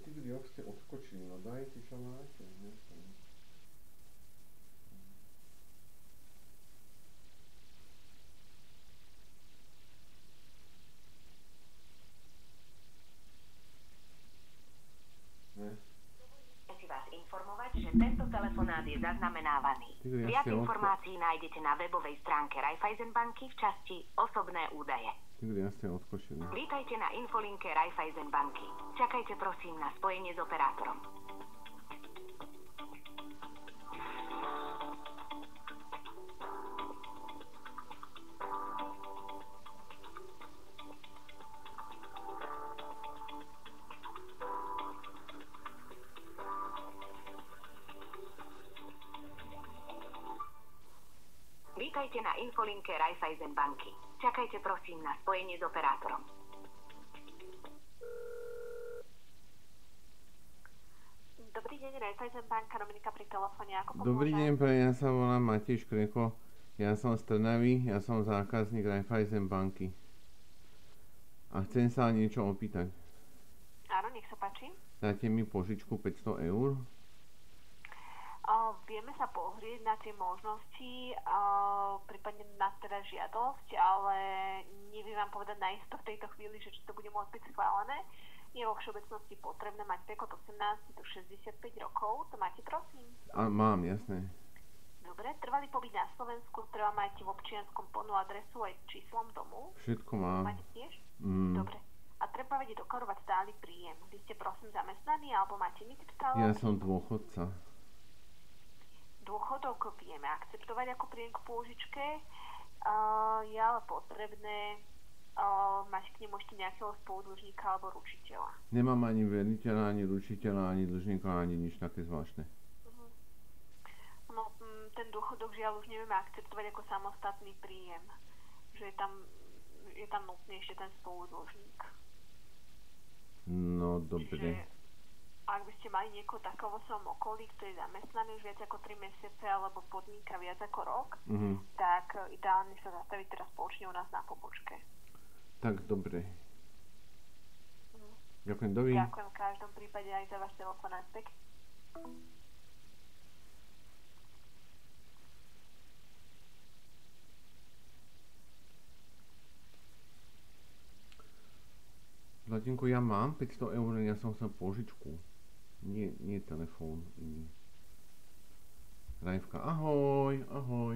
ty jak ste odskočili, no dajte čo máte. Chcem vás informovať, že tento telefonát je zaznamenávaný. Viac informácií nájdete na webovej stránke Raiffeisenbanky v časti Osobné údaje. Vítajte na infolinke Raiffeisenbanky. Čakajte prosím na spojenie s operátorom. Vítajte na infolinke Raiffeisenbanky. Čakajte prosím na spojenie s operátorom. Dobrý deň, Raiffeisenbanka, Dominika pri telefóne, ako pomôžem? Dobrý deň, ja sa volám Matej Škreko. Ja som z Trnavy, ja som zákazník Raiffeisenbanky. A chcem sa niečo opýtať. Áno, nech sa páči. Dáte mi požičku 500 eur? Vieme sa pozrieť na tie možnosti, prípadne na teda žiadosť, ale neviem vám povedať naisto v tejto chvíli, že či to bude môcť byť schválené. Je vo všeobecnosti potrebné mať vek od 18 do 65 rokov. To máte, prosím? Mám, jasné. Dobre, trvalý pobyt na Slovensku, treba máte v občianskom plnú adresu aj číslom domu? Všetko mám. Máte tiež? Dobre. A treba vedieť deklarovať stály príjem. Vy ste prosím zamestnaní, alebo máte nič stále? Ja som dôchodca. Dôchodok vieme akceptovať ako príjem k pôžičke, je ale potrebné mať k nemu ešte nejakého spoludlžníka alebo ručiteľa. Nemám ani veriteľa, ani ručiteľa, ani dlžníka, ani nič také zvláštne. No, ten dôchodok žiaľ už nevieme akceptovať ako samostatný príjem. Že je tam nutný ešte ten spoludlžník. No, dobre. Ak by ste mali niekoho takého vo svojom okolí, ktorý je zamestnaný už viac ako 3 mesiace alebo podniká viac ako rok, tak ideálne sa zastaviť teraz spoločne u nás na pobočke. Tak, dobre. Ďakujem, dovidenia. Ďakujem v každom prípade aj za váš telefonát. Vladinko, ja mám 500 eur, ja som chcel požičku. Nie telefón iný. Rajfka, ahoj, ahoj.